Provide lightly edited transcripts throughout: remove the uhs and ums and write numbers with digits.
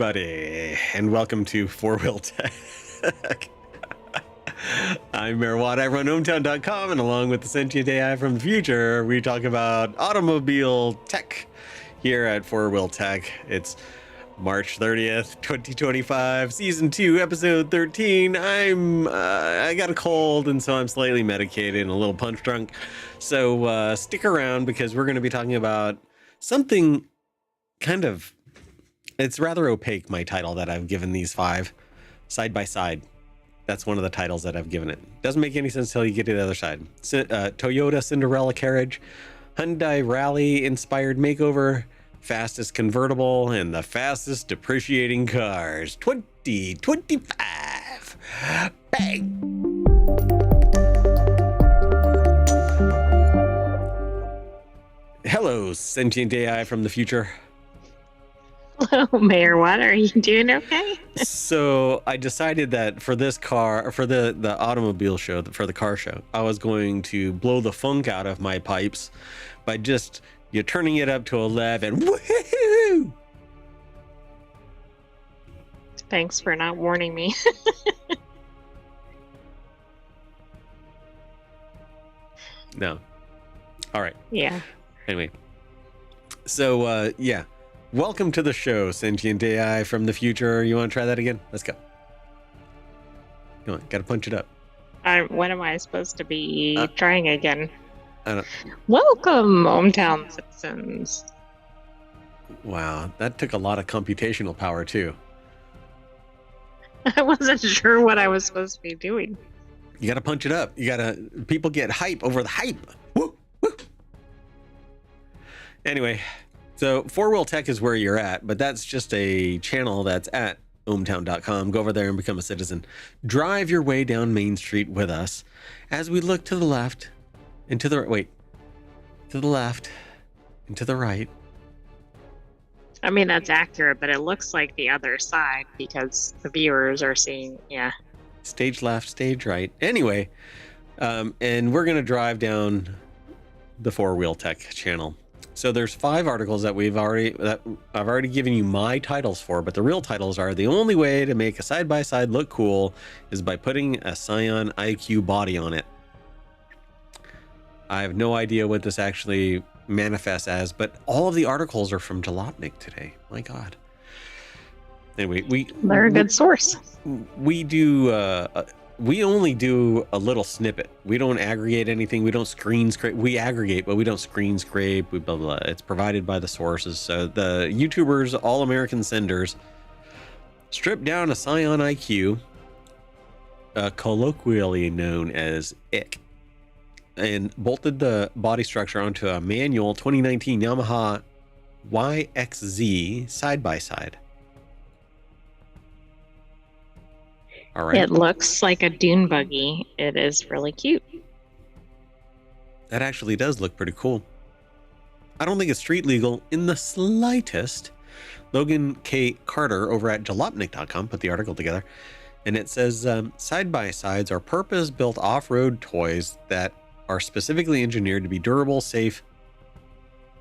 everybody, and welcome to FourWheelTech. I'm Mayor Watt. I run ohmtown.com, and along with the sentient AI from the future, we talk about automobile tech here at FourWheelTech. It's March 30th, 2025, Season 2, Episode 13. I got a cold, and so I'm slightly medicated and a little punch drunk. So stick around, because we're going to be talking about something it's rather opaque, my title that I've given these 5, side by side. That's one of the titles that I've given it. Doesn't make any sense until you get to the other side. Toyota Cinderella Carriage, Hyundai Rally Inspired Makeover, fastest convertible, and the fastest depreciating cars, 2025. Bang! Hello, sentient AI from the future. Hello, Mayor Watt. Are you doing okay? So I decided that for this car, for the automobile show, for the car show, I was going to blow the funk out of my pipes by just turning it up to 11. Woohoo! Thanks for not warning me. No. All right. Yeah. Anyway. So, yeah. Welcome to the show, sentient AI from the future. You want to try that again? Let's go. Come on, gotta punch it up. What am I supposed to be trying again? I don't... Welcome, hometown citizens. Wow, that took a lot of computational power, too. I wasn't sure what I was supposed to be doing. You gotta punch it up. People get hype over the hype. Woo, woo. Anyway. So FourWheelTech is where you're at, but that's just a channel that's at ohmtown.com. Go over there and become a citizen. Drive your way down Main Street with us as we look to the left and to the to the left and to the right. I mean, that's accurate, but it looks like the other side because the viewers are seeing, yeah. Stage left, stage right. Anyway, and we're going to drive down the FourWheelTech channel. So there's 5 articles that I've already given you my titles for, but the real titles are: the only way to make a side-by-side look cool is by putting a Scion IQ body on it. I have no idea what this actually manifests as, but all of the articles are from Jalopnik today. My God. Anyway, they're a good source. We only do a little snippet. We don't aggregate anything. We don't screen scrape. We aggregate, but we don't screen scrape. We blah, blah, blah. It's provided by the sources. So the YouTubers, all American senders, stripped down a Scion IQ, colloquially known as IC, and bolted the body structure onto a manual 2019 Yamaha YXZ side-by-side. All right. It looks like a dune buggy. It is really cute. That actually does look pretty cool. I don't think it's street legal in the slightest. Logan K. Carter over at jalopnik.com put the article together, and it says side-by-sides are purpose-built off-road toys that are specifically engineered to be durable, safe,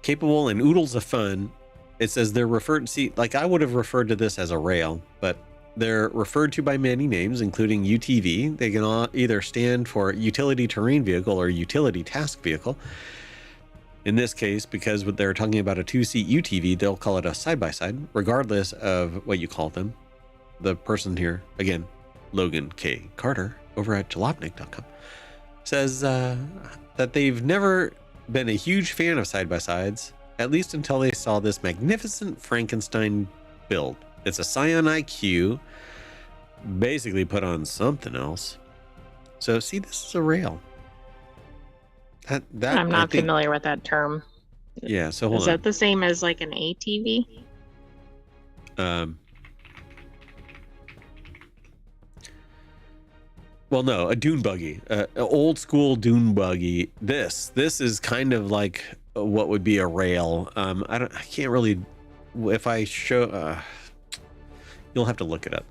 capable, and oodles of fun. It says they're referred to, I would have referred to this as a rail, but they're referred to by many names, including UTV. They can either stand for utility terrain vehicle or utility task vehicle. In this case, because they're talking about a 2-seat UTV, they'll call it a side-by-side, regardless of what you call them. The person here, again, Logan K. Carter over at jalopnik.com, says that they've never been a huge fan of side-by-sides, at least until they saw this magnificent Frankenstein build. It's a Scion IQ, basically put on something else. So, see, this is a rail. That I'm not familiar with that term. Yeah, so hold on. Is that the same as like an ATV? Well, no, a dune buggy, an old school dune buggy. This is kind of like what would be a rail. I can't really. If I show. You'll have to look it up.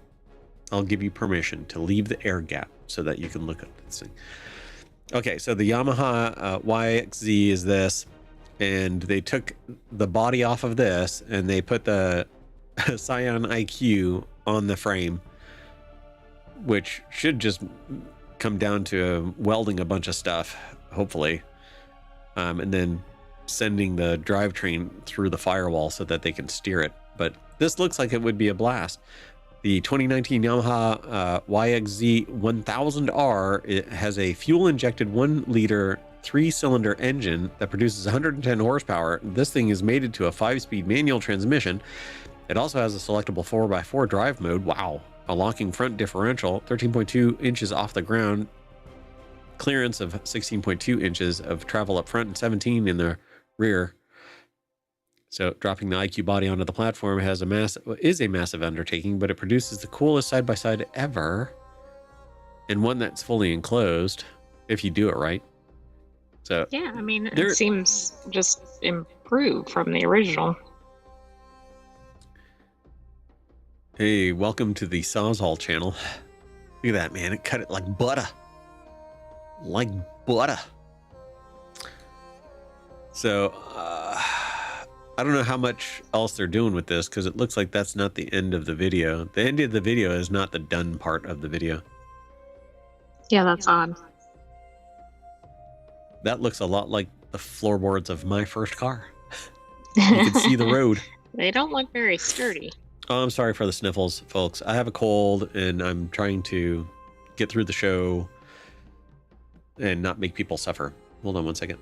I'll give you permission to leave the air gap so that you can look up this thing. Okay, so the Yamaha YXZ is this, and they took the body off of this and they put the Scion IQ on the frame, which should just come down to welding a bunch of stuff, hopefully, and then sending the drivetrain through the firewall so that they can steer it. But this looks like it would be a blast. The 2019 Yamaha YXZ 1000R, it has a fuel-injected 1-liter 3-cylinder engine that produces 110 horsepower. This thing is mated to a 5-speed manual transmission. It also has a selectable 4x4 drive mode. Wow. A locking front differential, 13.2 inches off the ground, clearance of 16.2 inches of travel up front and 17 in the rear. So dropping the IQ body onto the platform is a massive undertaking, but it produces the coolest side-by-side ever, and one that's fully enclosed if you do it right. So yeah, I mean, it seems just improved from the original. Hey, welcome to the Sawzall channel. Look at that, man. It cut it like butter. Like butter. So, I don't know how much else they're doing with this, because it looks like that's not the end of the video. The end of the video is not the done part of the video. Yeah, that's odd. That looks a lot like the floorboards of my first car. You can see the road. They don't look very sturdy. Oh, I'm sorry for the sniffles, folks. I have a cold, and I'm trying to get through the show and not make people suffer. Hold on one second.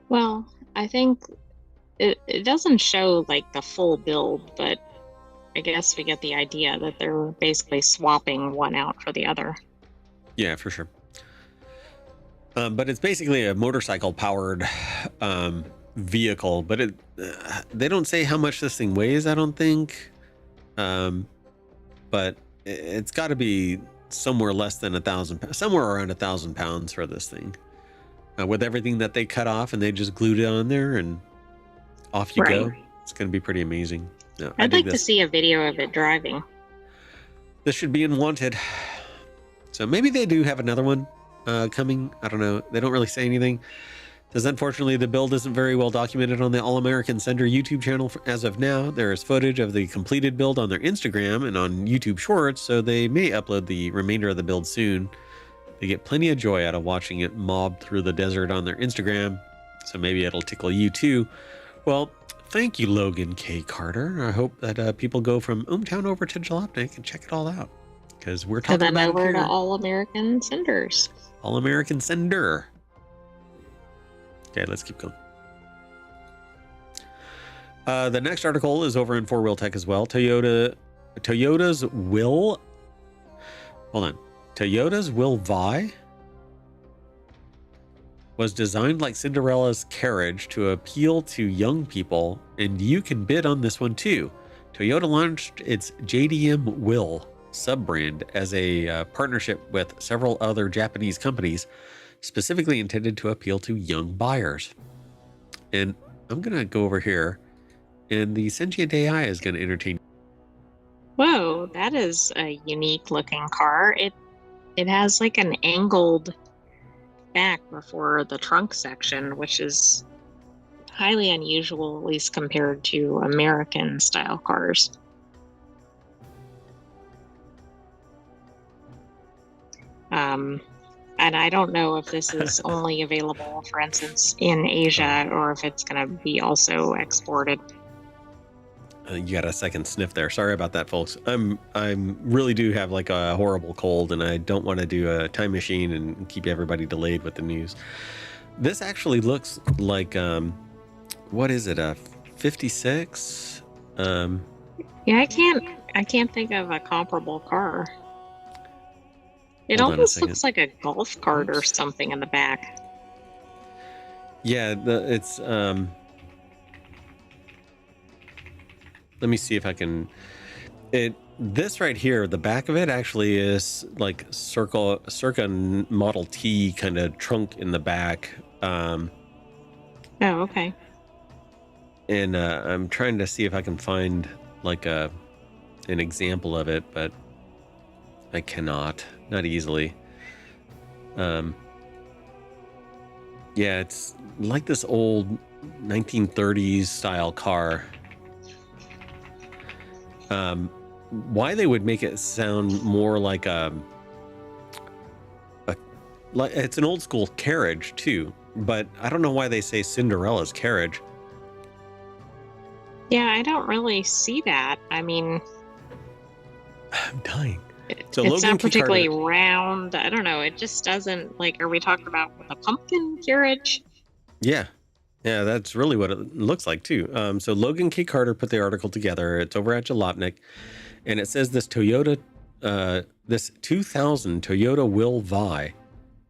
Well, I think it doesn't show like the full build, but I guess we get the idea that they're basically swapping one out for the other. Yeah, for sure. But it's basically a motorcycle powered vehicle, but they don't say how much this thing weighs, I don't think. But it's got to be somewhere less than 1,000, somewhere around 1,000 pounds for this thing. With everything that they cut off and they just glued it on there and off you go. It's going to be pretty amazing. No, I'd like to see a video of it driving. This should be in Wanted. So maybe they do have another one coming. I don't know. They don't really say anything. Because unfortunately, the build isn't very well documented on the All-American Sender YouTube channel as of now. There is footage of the completed build on their Instagram and on YouTube Shorts, so they may upload the remainder of the build soon. They get plenty of joy out of watching it mob through the desert on their Instagram, so maybe it'll tickle you too. Well, thank you, Logan K. Carter. I hope that people go from ohmTown over to Jalopnik and check it all out, because we're talking about over to All-American Senders. All-American Sender. Okay, let's keep going. The next article is over in FourWheelTech as well. Toyota's Will Vi was designed like Cinderella's Carriage to appeal to young people, and you can bid on this one too. Toyota launched its JDM Will sub-brand as a partnership with several other Japanese companies, specifically intended to appeal to young buyers. And I'm going to go over here, and the Sentient AI is going to entertain. Whoa, that is a unique looking car. It has like an angled back before the trunk section, which is highly unusual, at least compared to American style cars. And I don't know if this is only available, for instance, in Asia, or if it's going to be also exported. You got a second sniff there. Sorry about that, folks. I'm really do have like a horrible cold, and I don't want to do a time machine and keep everybody delayed with the news. This actually looks like what is it? A 56? Yeah, I can't think of a comparable car. It almost looks like a golf cart or something in the back. Yeah, it's let me see if I can. This right here, the back of it actually is like circa Model T kind of trunk in the back. Oh, okay. And I'm trying to see if I can find like an example of it, but I cannot, not easily. Yeah, it's like this old 1930s style car. Why they would make it sound more like like it's an old school carriage too, but I don't know why they say Cinderella's carriage. Yeah, I don't really see that. I mean, I'm dying. So it's Logan not particularly Carter, round. I don't know. It just doesn't like. Are we talking about the pumpkin carriage? yeah, that's really what it looks like too. So Logan K. Carter put the article together. It's over at Jalopnik, and it says this this 2000 Toyota Will Vi.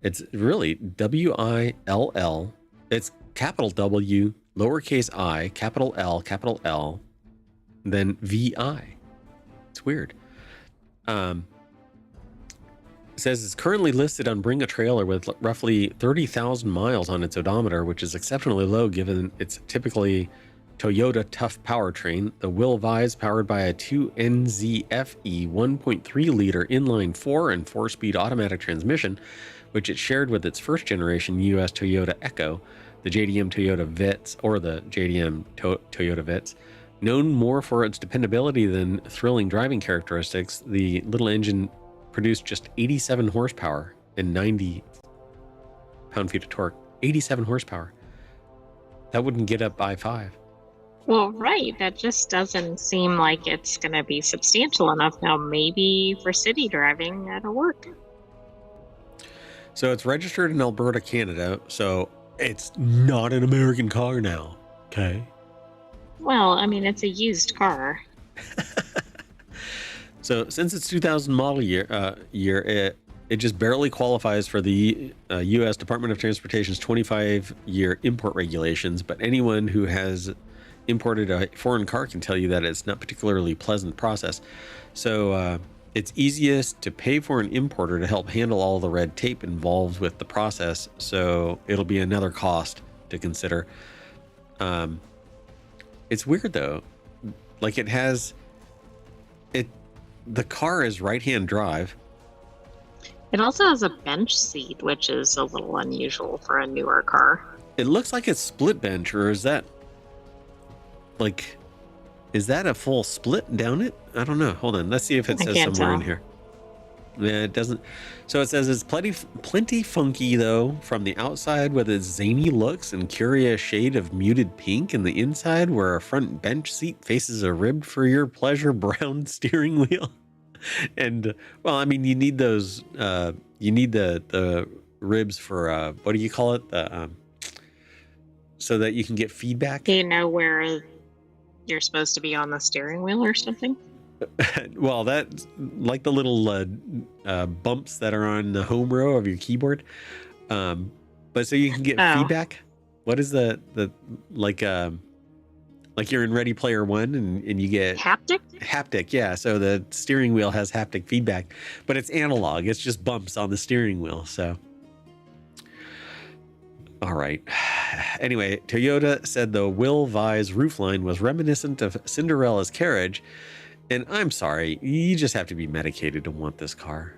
It's really WILL. It's capital W, lowercase I, capital L, then VI. It's weird. It says it's currently listed on Bring a Trailer with roughly 30,000 miles on its odometer, which is exceptionally low given its typically Toyota tough powertrain. The Will Vi is powered by a 2NZFE 1.3 liter inline 4 and 4-speed automatic transmission, which it shared with its first generation US Toyota Echo, the JDM Toyota Vitz, or the JDM Toyota Vitz. Known more for its dependability than thrilling driving characteristics, the little engine produced just 87 horsepower and 90 pound-feet of torque. 87 horsepower. That wouldn't get up I-5. Well, right. That just doesn't seem like it's going to be substantial enough. Now, maybe for city driving, that'll work. So it's registered in Alberta, Canada. So it's not an American car now. Okay. Well, I mean, it's a used car. So since it's 2000 model year, it just barely qualifies for the U.S. Department of Transportation's 25-year import regulations. But anyone who has imported a foreign car can tell you that it's not particularly pleasant process. So it's easiest to pay for an importer to help handle all the red tape involved with the process. So it'll be another cost to consider. It's weird though. Like the car is right-hand drive. It also has a bench seat, which is a little unusual for a newer car. It looks like it's split bench, or is that a full split down it? I don't know. Hold on. Let's see if it says somewhere in here. Yeah, it doesn't. So it says it's plenty funky though from the outside with its zany looks and curious shade of muted pink, and the inside where a front bench seat faces a ribbed for your pleasure brown steering wheel. And well, I mean, you need those. You need the ribs for what do you call it? So that you can get feedback. Do you know where you're supposed to be on the steering wheel or something? Well, that's like the little bumps that are on the home row of your keyboard. But so you can get feedback. What is the like you're in Ready Player One and you get haptic. Yeah. So the steering wheel has haptic feedback, but it's analog. It's just bumps on the steering wheel. So. All right. Anyway, Toyota said the Will Vi's roofline was reminiscent of Cinderella's carriage. And I'm sorry, you just have to be medicated to want this car.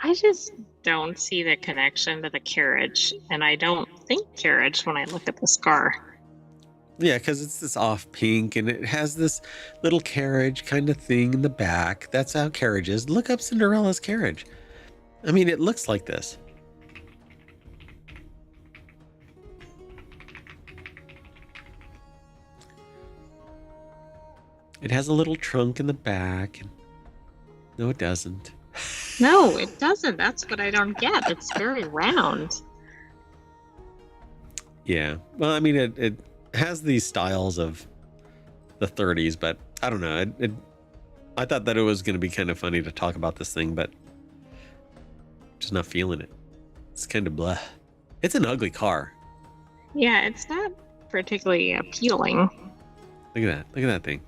I just don't see the connection to the carriage. And I don't think carriage when I look at this car. Yeah, because it's this off pink and it has this little carriage kind of thing in the back. That's how carriage is. Look up Cinderella's carriage. I mean, it looks like this. It has a little trunk in the back. No, it doesn't. No, it doesn't. That's what I don't get. It's very round. Yeah. Well, I mean, it has these styles of the 30s, but I don't know. I thought that it was going to be kind of funny to talk about this thing, but just not feeling it. It's kind of blah. It's an ugly car. Yeah, it's not particularly appealing. Look at that. Look at that thing.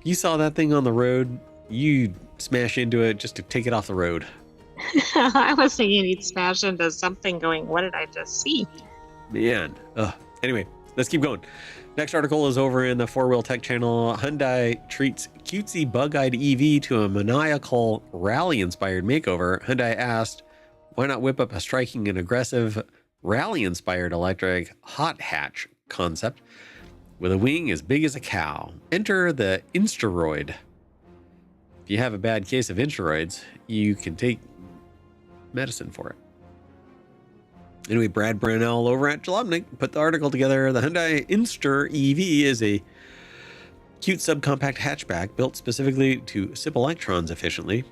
You saw that thing on the road, you'd smash into it just to take it off the road. I was thinking he'd smash into something going, what did I just see? Man. Anyway, let's keep going. Next article is over in the FourWheelTech channel. Hyundai treats cutesy bug-eyed EV to a maniacal rally-inspired makeover. Hyundai asked, why not whip up a striking and aggressive rally-inspired electric hot hatch concept with a wing as big as a cow. Enter the Instaroid. If you have a bad case of Instaroids, you can take medicine for it. Anyway, Brad Brunell over at Jalopnik put the article together. The Hyundai Inster EV is a cute subcompact hatchback built specifically to sip electrons efficiently.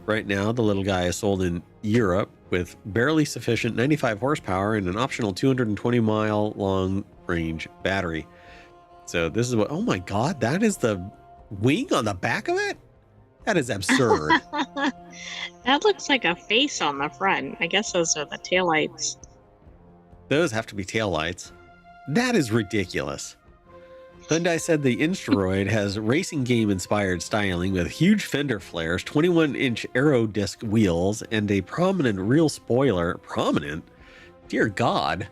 Right now, the little guy is sold in Europe with barely sufficient 95 horsepower and an optional 220-mile long-range battery. So this is what, oh my God, that is the wing on the back of it? That is absurd. That looks like a face on the front. I guess those are the taillights. Those have to be taillights. That is ridiculous. Hyundai said the Instaroid has racing game inspired styling with huge fender flares, 21-inch aero disc wheels, and a prominent rear spoiler. Prominent? Dear God.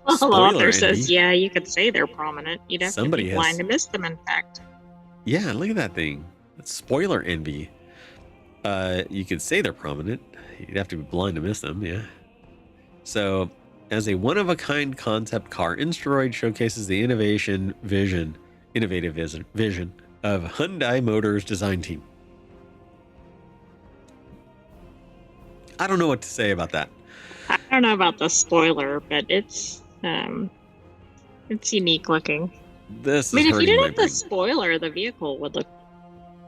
Well, the author says, yeah, you could say they're prominent. You'd have to be blind to miss them, in fact. Yeah, look at that thing. That's spoiler envy. You could say they're prominent. You'd have to be blind to miss them, yeah. So, as a one-of-a-kind concept car, Instaroid showcases the innovative vision of Hyundai Motors design team. I don't know what to say about that. I don't know about the spoiler, but it's unique looking. This I mean, if you didn't have the spoiler, the vehicle would look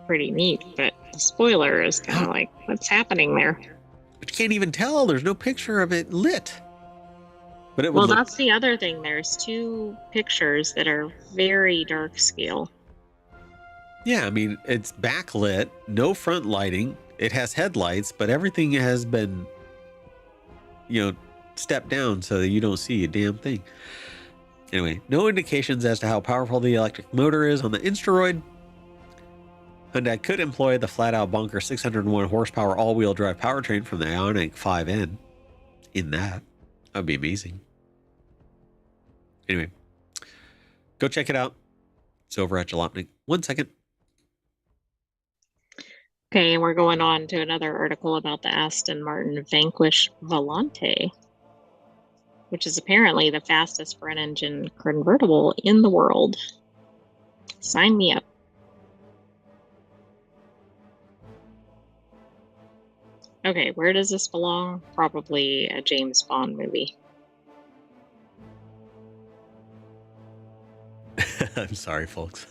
pretty neat, but the spoiler is kind of like, what's happening there? But you can't even tell. There's no picture of it lit. But it well, that's the other thing. There's two pictures that are very dark scale. Yeah, I mean, it's backlit, no front lighting. It has headlights, but everything has been, stepped down so that you don't see a damn thing. Anyway, no indications as to how powerful the electric motor is on the Instaroid. Hyundai could employ the flat-out bunker 601 horsepower all-wheel drive powertrain from the Ioniq 5N in that. That would be amazing. Anyway, go check it out. It's over at Jalopnik. 1 second. Okay, and we're going on to another article about the Aston Martin Vanquish Volante, which is apparently the fastest front-engine convertible in the world. Sign me up. Okay, where does this belong? Probably a James Bond movie. I'm sorry, folks.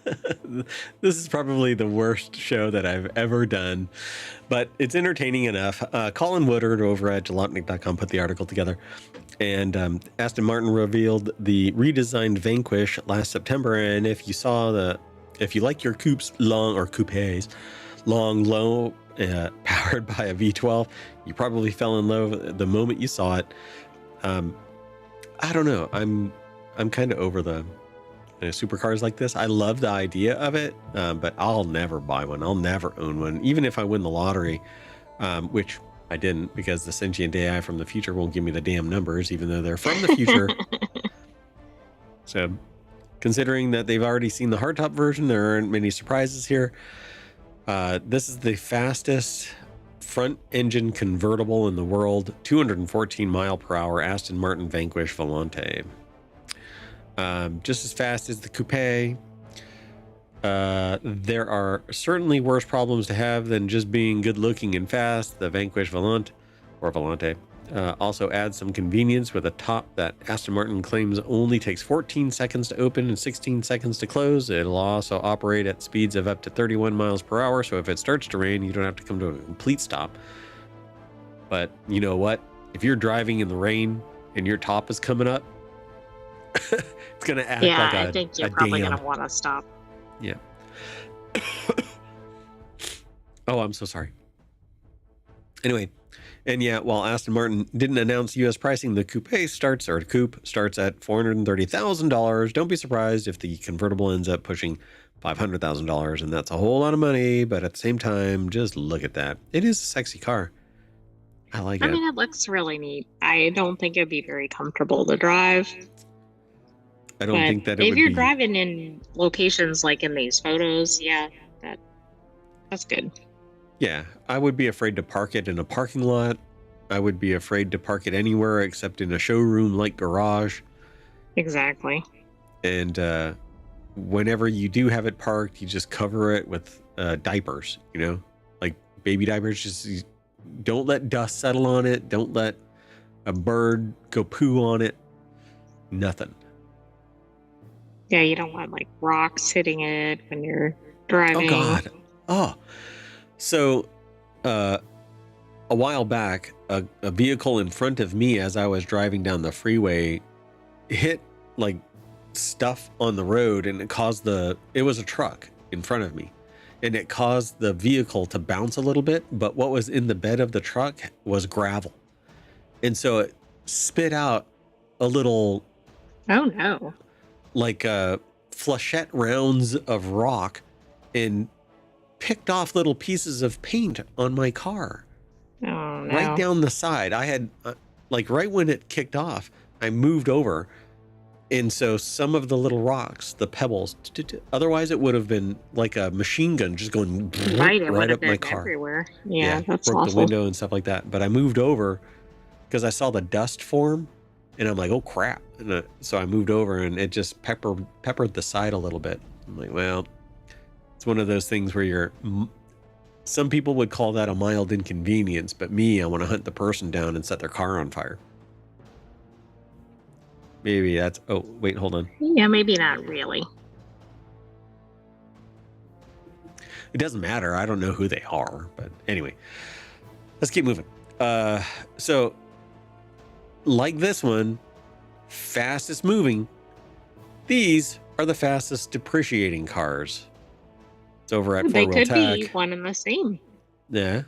This is probably the worst show that I've ever done, but it's entertaining enough. Colin Woodard over at Jalopnik.com put the article together, and Aston Martin revealed the redesigned Vanquish last September. And if you like your coupes long, low, powered by a V12, you probably fell in love the moment you saw it. I don't know. I'm kind of over the supercars like this. I love the idea of it, but I'll never buy one. I'll never own one, even if I win the lottery, which I didn't, because the sentient AI from the future won't give me the damn numbers, even though they're from the future. So, considering that they've already seen the hardtop version, there aren't many surprises here. This is the fastest front-engine convertible in the world, 214 mile per hour Aston Martin Vanquish Volante. Just as fast as the coupe. There are certainly worse problems to have than just being good looking and fast. The Vanquish Volante also adds some convenience with a top that Aston Martin claims only takes 14 seconds to open and 16 seconds to close. It'll also operate at speeds of up to 31 miles per hour. So if it starts to rain, you don't have to come to a complete stop. But you know what? If you're driving in the rain and your top is coming up, it's going to act like I think you're probably going to want to stop. Yeah. Oh, I'm so sorry. Anyway, and yeah, while Aston Martin didn't announce U.S. pricing, the coupe starts at $430,000. Don't be surprised if the convertible ends up pushing $500,000, and that's a whole lot of money. But at the same time, just look at that. It is a sexy car. I like it. I mean, it looks really neat. I don't think it'd be very comfortable to drive. I don't think that if you're driving in locations like in these photos, yeah, that's good. Yeah, I would be afraid to park it in a parking lot. I would be afraid to park it anywhere except in a showroom like garage. Exactly. And whenever you do have it parked, you just cover it with diapers, like baby diapers. Just don't let dust settle on it. Don't let a bird go poo on it. Nothing. Yeah, you don't want like rocks hitting it when you're driving. Oh God. Oh. So a while back, a vehicle in front of me as I was driving down the freeway hit like stuff on the road, and it was a truck in front of me, and it caused the vehicle to bounce a little bit, but what was in the bed of the truck was gravel, and so it spit out a little, oh no, like flechette rounds of rock, and picked off little pieces of paint on my car. Oh no. Right down the side. I had like right when it kicked off, I moved over, and so some of the little rocks, the pebbles, otherwise it would have been like a machine gun just going right up my car. Everywhere. Yeah, that's broke awful. the window and stuff like that. But I moved over because I saw the dust form, and I'm like, oh crap! And so I moved over, and it just peppered the side a little bit. I'm like, well, it's one of those things where some people would call that a mild inconvenience, but me, I want to hunt the person down and set their car on fire. Maybe that's, oh, wait, hold on. Yeah, maybe not really. It doesn't matter. I don't know who they are, but anyway, let's keep moving. So like this one, fastest moving, these are the fastest depreciating cars. It's over at FourWheelTech. They could be one and the same. Yeah,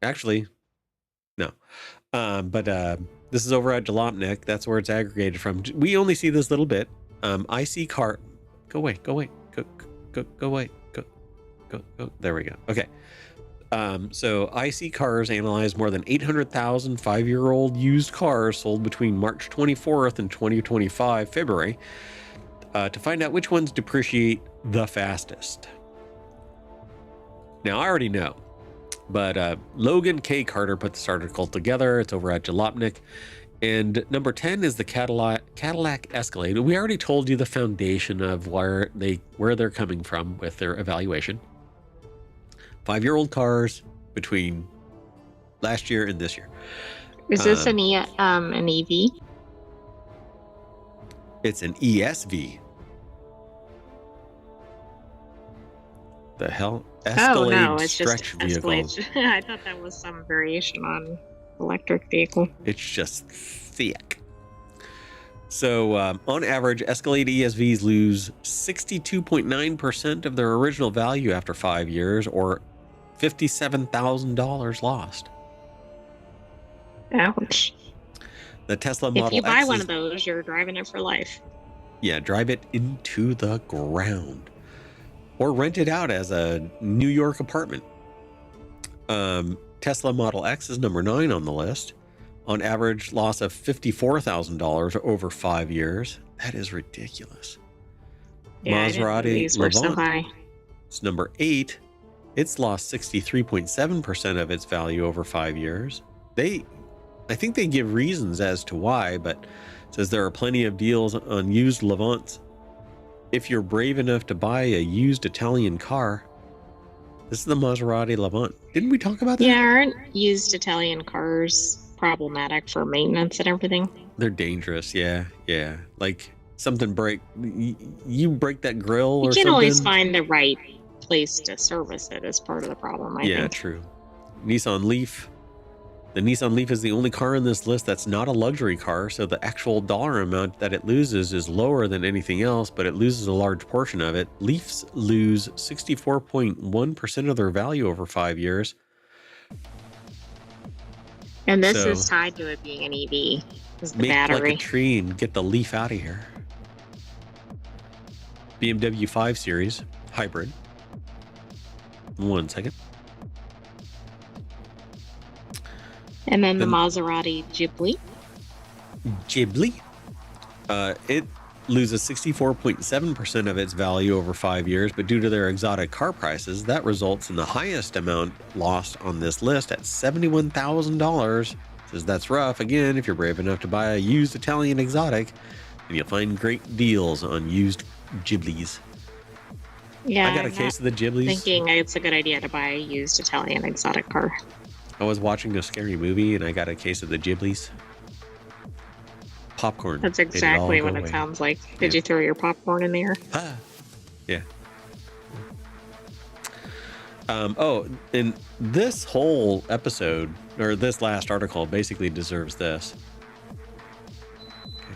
actually, no. But this is over at Jalopnik. That's where it's aggregated from. We only see this little bit. I see car. Go away. Go away. Go away. Go. There we go. Okay. So IC Cars analyzed more than 800,000 5-year-old used cars sold between March 24th and 2025 February to find out which ones depreciate the fastest. Now, I already know, but Logan K. Carter put this article together. It's over at Jalopnik. And number 10 is the Cadillac Escalade. We already told you the foundation of where they're coming from with their evaluation. 5-year-old cars between last year and this year. Is this an EV? It's an ESV. The hell? Escalade oh, no, it's stretch just vehicle. I thought that was some variation on electric vehicle. It's just thick. So on average, Escalade ESVs lose 62.9% of their original value after 5 years, or $57,000 lost. Ouch. The Tesla Model X. If you buy one of those, you're driving it for life. Yeah, drive it into the ground. Or rent it out as a New York apartment. Tesla Model X is number 9 on the list. On average, loss of $54,000 over 5 years. That is ridiculous. Yeah, Maserati these were so Levant. high. It's number 8. It's lost 63.7% of its value over 5 years. I think they give reasons as to why, but it says there are plenty of deals on used Levants. If you're brave enough to buy a used Italian car, this is the Maserati Levant. Didn't we talk about that? Yeah, aren't used Italian cars problematic for maintenance and everything? They're dangerous. Yeah. Like something break, you break that grill or something. You can always find the right place to service it as part of the problem, I think. Yeah, true. Nissan Leaf. The Nissan Leaf is the only car on this list that's not a luxury car, so the actual dollar amount that it loses is lower than anything else, but it loses a large portion of it. Leafs lose 64.1% of their value over 5 years. And this is tied to it being an EV. Is the make battery. Like a tree and get the Leaf out of here. BMW 5 Series hybrid. 1 second. And then the Maserati Ghibli. It loses 64.7% of its value over 5 years, but due to their exotic car prices, that results in the highest amount lost on this list at $71,000. Says that's rough. Again, if you're brave enough to buy a used Italian exotic, and you'll find great deals on used Ghiblis. Yeah, I got a I'm case of not the Ghiblis. thinking it's a good idea to buy a used Italian exotic car. I was watching a scary movie and I got a case of the Ghiblis. Popcorn. That's made it all exactly go what it away. sounds like. Did Yeah. you throw your popcorn in the air? Ah. Yeah. Oh, and this whole episode, or this last article, basically deserves this.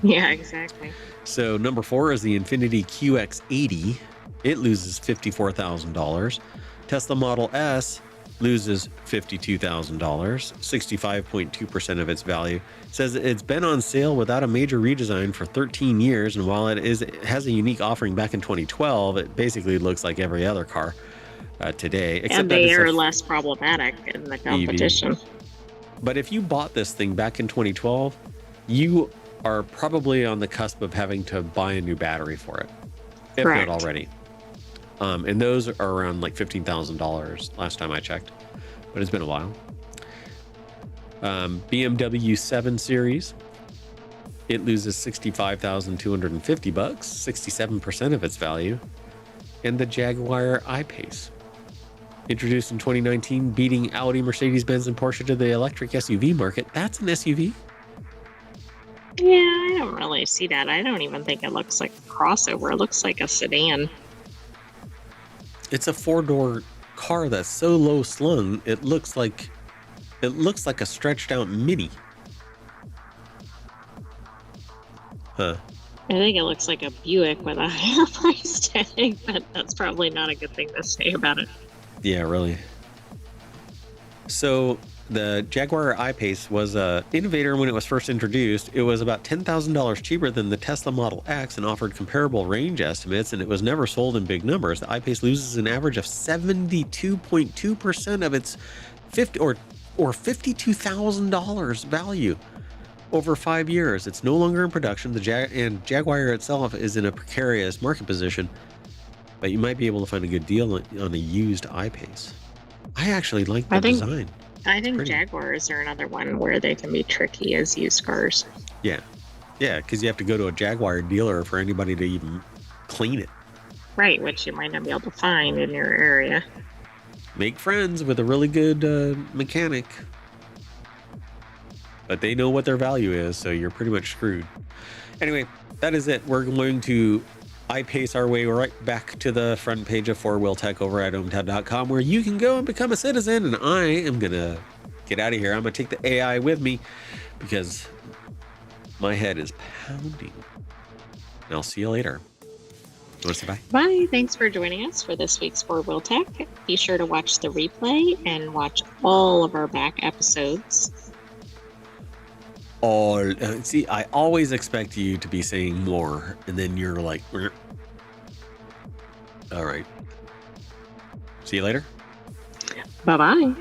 Yeah, exactly. So number 4 is the Infiniti QX80. It loses $54,000. Tesla Model S loses $52,000, 65.2% of its value. It says it's been on sale without a major redesign for 13 years, and while it has a unique offering back in 2012, it basically looks like every other car today. Except And they are less problematic in the competition. But if you bought this thing back in 2012, you are probably on the cusp of having to buy a new battery for it, if Correct. not already. And those are around like $15,000 last time I checked, but it's been a while. BMW 7 Series, it loses $65,250, 67% of its value. And the Jaguar I-Pace, introduced in 2019, beating Audi, Mercedes-Benz, and Porsche to the electric SUV market. That's an SUV. Yeah, I don't really see that. I don't even think it looks like a crossover. It looks like a sedan. It's a 4-door car that's so low slung, it looks like a stretched out Mini. Huh. I think it looks like a Buick with a higher price tag, but that's probably not a good thing to say about it. Yeah, really. So the Jaguar I-Pace was an innovator when it was first introduced. It was about $10,000 cheaper than the Tesla Model X and offered comparable range estimates, and it was never sold in big numbers. The I-Pace loses an average of 72.2% of its $52,000 value over 5 years. It's no longer in production. And Jaguar itself is in a precarious market position, but you might be able to find a good deal on a used I-Pace. I actually like the design. I think Jaguars are another one where they can be tricky as used cars. Yeah, because you have to go to a Jaguar dealer for anybody to even clean it. Right, which you might not be able to find in your area. Make friends with a really good mechanic, but they know what their value is, so you're pretty much screwed. Anyway, that is it. We're going to I-Pace our way right back to the front page of FourWheelTech over at ohmtown.com, where you can go and become a citizen, and I am going to get out of here. I'm going to take the AI with me because my head is pounding. And I'll see you later. You want to say bye? Bye. Thanks for joining us for this week's FourWheelTech. Be sure to watch the replay and watch all of our back episodes. See, I always expect you to be saying more, and then you're like, all right. See you later. Bye-bye.